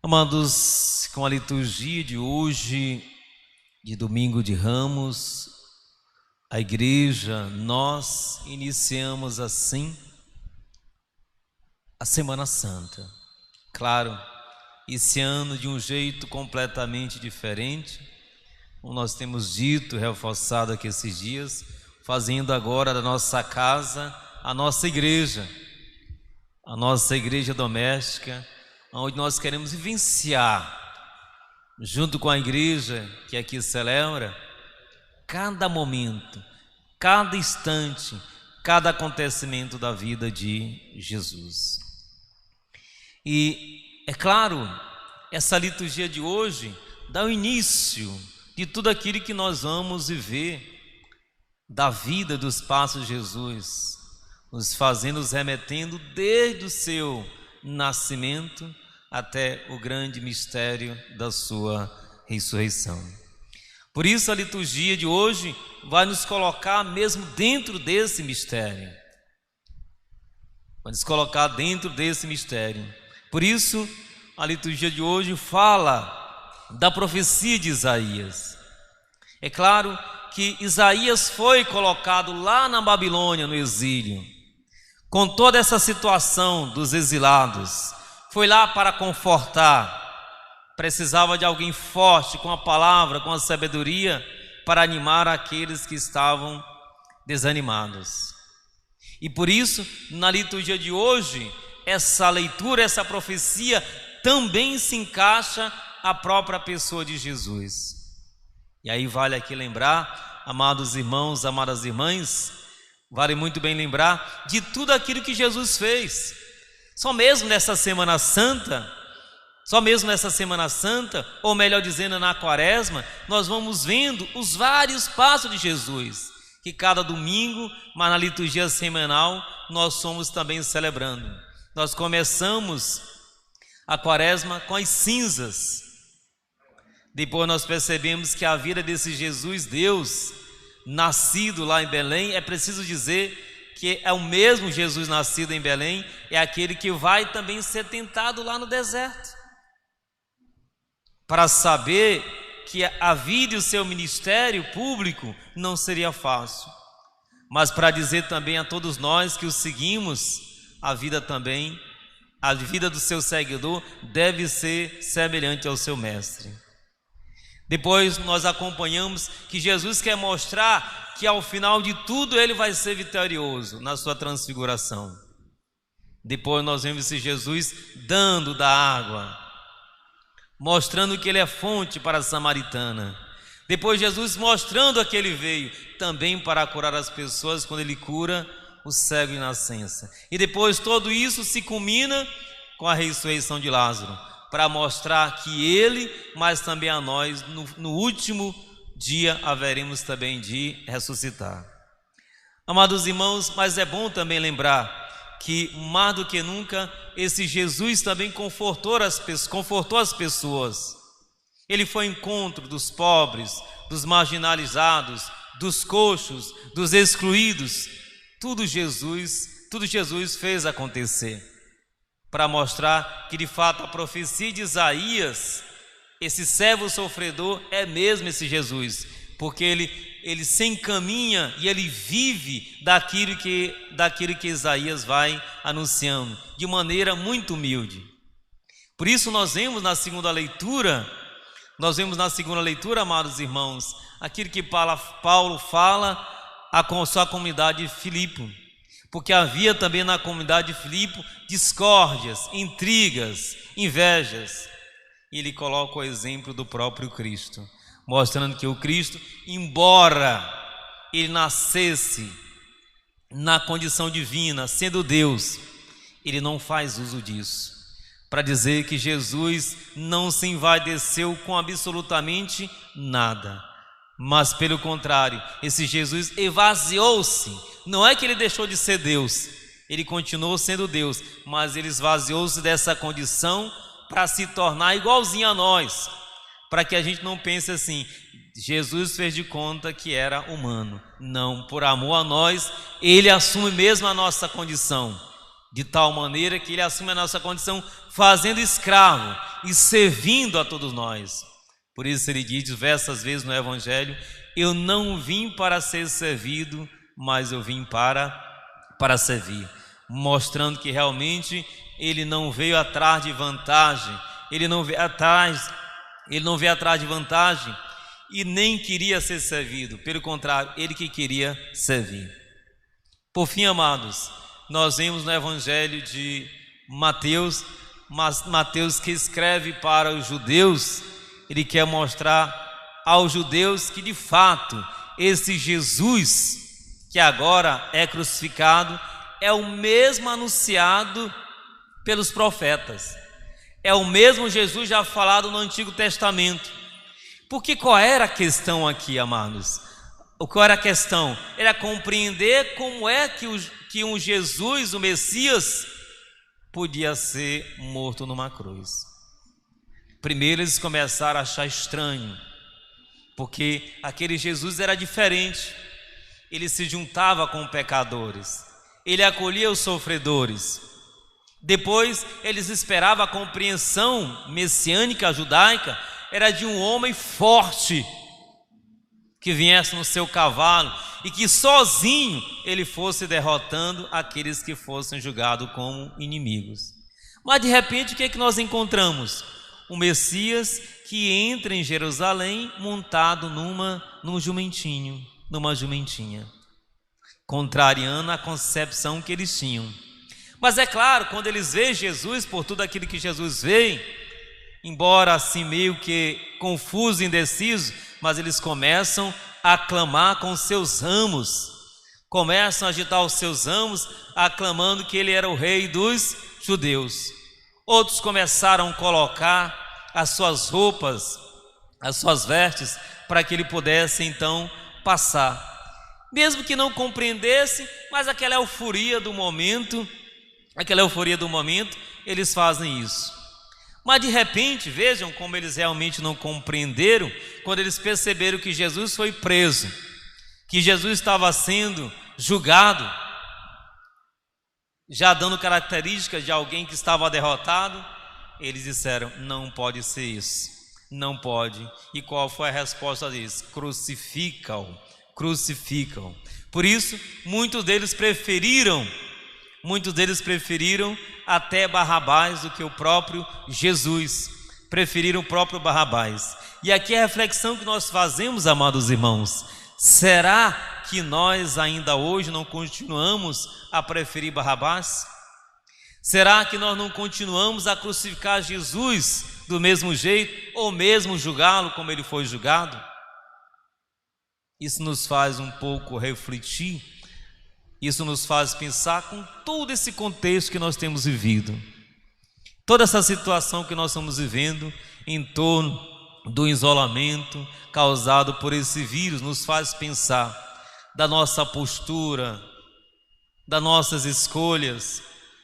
Amados, com a liturgia de hoje, de Domingo de Ramos, a igreja, nós iniciamos assim a Semana Santa. Claro, esse ano de um jeito completamente diferente, como nós temos dito, reforçado aqui esses dias, fazendo agora da nossa casa a nossa igreja doméstica, onde nós queremos vivenciar, junto com a igreja que aqui celebra, cada momento, cada instante, cada acontecimento da vida de Jesus. E, é claro, essa liturgia de hoje dá o início de tudo aquilo que nós vamos viver da vida dos passos de Jesus, nos remetendo desde o seu nascimento até o grande mistério da sua ressurreição. Por isso a liturgia de hoje vai nos colocar mesmo dentro desse mistério. Vai nos colocar dentro desse mistério. Por isso a liturgia de hoje fala da profecia de Isaías. É claro que Isaías foi colocado lá na Babilônia, no exílio, com toda essa situação dos exilados. Foi lá para confortar, precisava de alguém forte, com a palavra, com a sabedoria, para animar aqueles que estavam desanimados. E por isso, na liturgia de hoje, essa leitura, essa profecia, também se encaixa a própria pessoa de Jesus. E aí vale aqui lembrar, amados irmãos, amadas irmãs, vale muito bem lembrar de tudo aquilo que Jesus fez. Só mesmo nessa Semana Santa, ou melhor dizendo, na Quaresma, nós vamos vendo os vários passos de Jesus, que cada domingo, mas na liturgia semanal, nós somos também celebrando. Nós começamos a Quaresma com as cinzas. Depois nós percebemos que a vida desse Jesus, Deus, nascido lá em Belém, é preciso dizer que é o mesmo Jesus nascido em Belém, é aquele que vai também ser tentado lá no deserto, para saber que a vida e o seu ministério público não seria fácil, mas para dizer também a todos nós que o seguimos, a vida do seu seguidor deve ser semelhante ao seu mestre. Depois nós acompanhamos que Jesus quer mostrar que ao final de tudo ele vai ser vitorioso na sua transfiguração. Depois nós vemos esse Jesus dando da água, mostrando que ele é fonte para a samaritana. Depois Jesus mostrando que ele veio também para curar as pessoas, quando ele cura o cego de nascença. E depois tudo isso se culmina com a ressurreição de Lázaro, para mostrar que ele, mas também a nós, no último dia haveremos também de ressuscitar. Amados irmãos, mas é bom também lembrar que mais do que nunca esse Jesus também confortou as pessoas. Ele foi ao encontro dos pobres, dos marginalizados, dos coxos, dos excluídos. Tudo Jesus fez acontecer, para mostrar que de fato a profecia de Isaías, esse servo sofredor, é mesmo esse Jesus, porque ele se encaminha e ele vive daquilo que Isaías vai anunciando, de maneira muito humilde. Por isso nós vemos na segunda leitura, amados irmãos, aquilo que Paulo fala à sua comunidade de Filipe, porque havia também na comunidade de Filipe discórdias, intrigas, invejas. E ele coloca o exemplo do próprio Cristo, mostrando que o Cristo, embora ele nascesse na condição divina, sendo Deus, ele não faz uso disso, para dizer que Jesus não se envaideceu com absolutamente nada, mas pelo contrário, esse Jesus esvaziou-se. Não é que ele deixou de ser Deus, ele continuou sendo Deus, mas ele esvaziou-se dessa condição para se tornar igualzinho a nós, para que a gente não pense assim, Jesus fez de conta que era humano. Não, por amor a nós, ele assume mesmo a nossa condição, de tal maneira que ele assume a nossa condição fazendo escravo, e servindo a todos nós. Por isso ele diz diversas vezes no Evangelho: eu não vim para ser servido, mas eu vim para servir, mostrando que realmente ele não veio atrás de vantagem, ele não veio atrás de vantagem e nem queria ser servido, pelo contrário, ele que queria servir. Por fim, amados, nós vemos no Evangelho de Mateus, Mateus que escreve para os judeus, ele quer mostrar aos judeus que de fato esse Jesus que agora é crucificado é o mesmo anunciado pelos profetas, é o mesmo Jesus já falado no Antigo Testamento. Porque qual era a questão aqui, amados? Qual era a questão? Era compreender como é que um Jesus, o Messias, podia ser morto numa cruz. Primeiro eles começaram a achar estranho, porque aquele Jesus era diferente. Ele se juntava com pecadores, ele acolhia os sofredores. Depois eles esperavam a compreensão messiânica judaica, era de um homem forte, que viesse no seu cavalo e que sozinho ele fosse derrotando aqueles que fossem julgados como inimigos. Mas de repente o que é que nós encontramos? Um Messias que entra em Jerusalém montado num jumentinho, numa jumentinha, contrariando a concepção que eles tinham. Mas é claro, quando eles veem Jesus, por tudo aquilo que Jesus veio, embora assim meio que confuso e indeciso, mas eles começam a clamar com seus ramos, começam a agitar os seus ramos, aclamando que ele era o rei dos judeus. Outros começaram a colocar as suas roupas, as suas vestes, para que ele pudesse então passar, mesmo que não compreendesse, mas aquela euforia do momento, eles fazem isso. Mas de repente, vejam como eles realmente não compreenderam, quando eles perceberam que Jesus foi preso, que Jesus estava sendo julgado, já dando características de alguém que estava derrotado. Eles disseram: não pode ser isso, não pode. E qual foi a resposta deles? Crucificam. Por isso, muitos deles preferiram até Barrabás do que o próprio Jesus, preferiram o próprio Barrabás. E aqui a reflexão que nós fazemos, amados irmãos: será que nós ainda hoje não continuamos a preferir Barrabás? Será que nós não continuamos a crucificar Jesus do mesmo jeito, ou mesmo julgá-lo como ele foi julgado? Isso nos faz um pouco refletir. Isso nos faz pensar com todo esse contexto que nós temos vivido, toda essa situação que nós estamos vivendo em torno do isolamento causado por esse vírus, nos faz pensar da nossa postura, das nossas escolhas,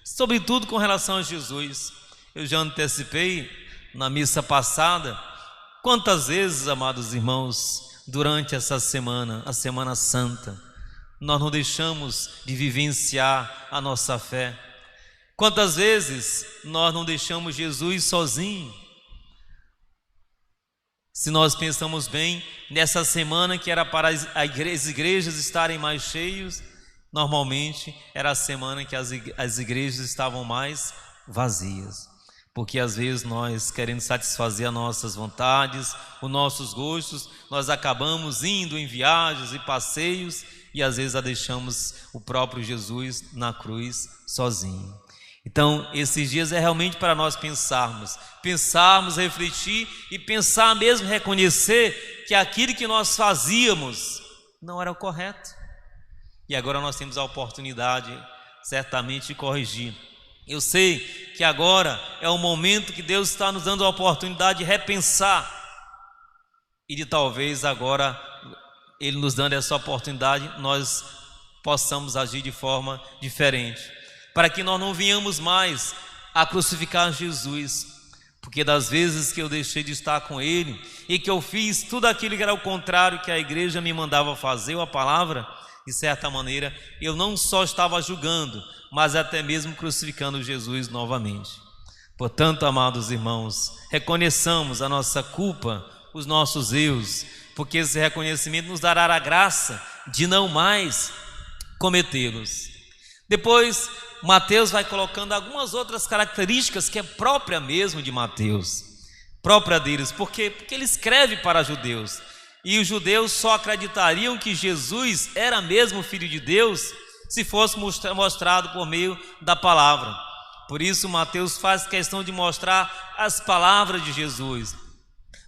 sobretudo com relação a Jesus. Eu já antecipei na missa passada, quantas vezes, amados irmãos, durante essa semana, a Semana Santa, nós não deixamos de vivenciar a nossa fé. Quantas vezes nós não deixamos Jesus sozinho? Se nós pensamos bem, nessa semana que era para as igrejas estarem mais cheias, normalmente era a semana que as igrejas estavam mais vazias. Porque às vezes nós, querendo satisfazer as nossas vontades, os nossos gostos, nós acabamos indo em viagens e passeios, e às vezes deixamos o próprio Jesus na cruz sozinho. Então, esses dias é realmente para nós pensarmos, refletir e pensar mesmo, reconhecer que aquilo que nós fazíamos não era o correto. E agora nós temos a oportunidade, certamente, de corrigir. Eu sei que agora é o momento que Deus está nos dando a oportunidade de repensar, e de talvez agora Ele nos dando essa oportunidade, nós possamos agir de forma diferente, para que nós não venhamos mais a crucificar Jesus, porque das vezes que eu deixei de estar com Ele e que eu fiz tudo aquilo que era o contrário que a igreja me mandava fazer, ou a palavra, de certa maneira, eu não só estava julgando, mas até mesmo crucificando Jesus novamente. Portanto, amados irmãos, reconheçamos a nossa culpa, os nossos erros, porque esse reconhecimento nos dará a graça de não mais cometê-los. Depois, Mateus vai colocando algumas outras características que é própria mesmo de Mateus, própria deles. Por quê? Porque ele escreve para judeus, e os judeus só acreditariam que Jesus era mesmo Filho de Deus se fosse mostrado por meio da palavra. Por isso Mateus faz questão de mostrar as palavras de Jesus.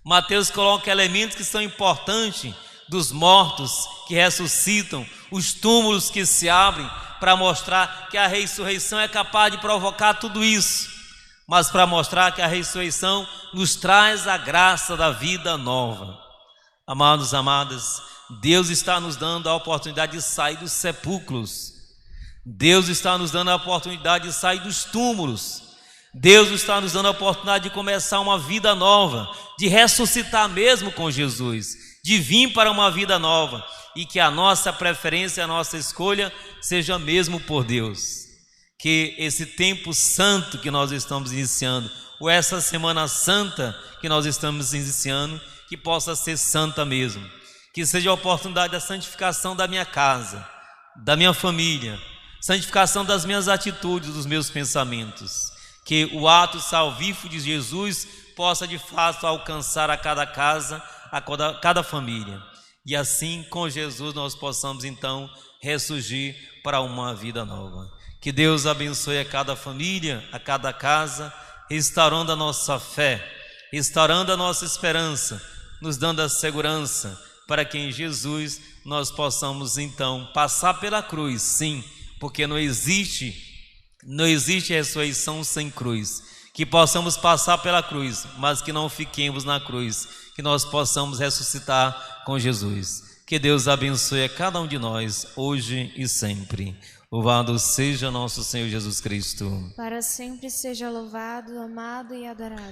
Mateus coloca elementos que são importantes dos mortos que ressuscitam, os túmulos que se abrem, para mostrar que a ressurreição é capaz de provocar tudo isso, mas para mostrar que a ressurreição nos traz a graça da vida nova. Amados, amadas, Deus está nos dando a oportunidade de sair dos sepulcros. Deus está nos dando a oportunidade de sair dos túmulos. Deus está nos dando a oportunidade de começar uma vida nova, de ressuscitar mesmo com Jesus, de vir para uma vida nova, e que a nossa preferência, a nossa escolha seja mesmo por Deus. Que esse tempo santo que nós estamos iniciando, ou essa semana santa que nós estamos iniciando, que possa ser santa mesmo, que seja a oportunidade da santificação da minha casa, da minha família, santificação das minhas atitudes, dos meus pensamentos, que o ato salvífico de Jesus possa de fato alcançar a cada casa, a cada família, e assim com Jesus nós possamos então ressurgir para uma vida nova. Que Deus abençoe a cada família, a cada casa, restaurando a nossa fé, restaurando a nossa esperança, nos dando a segurança para que em Jesus nós possamos então passar pela cruz, sim, porque não existe ressurreição sem cruz. Que possamos passar pela cruz, mas que não fiquemos na cruz, que nós possamos ressuscitar com Jesus. Que Deus abençoe a cada um de nós, hoje e sempre. Louvado seja nosso Senhor Jesus Cristo. Para sempre seja louvado, amado e adorado.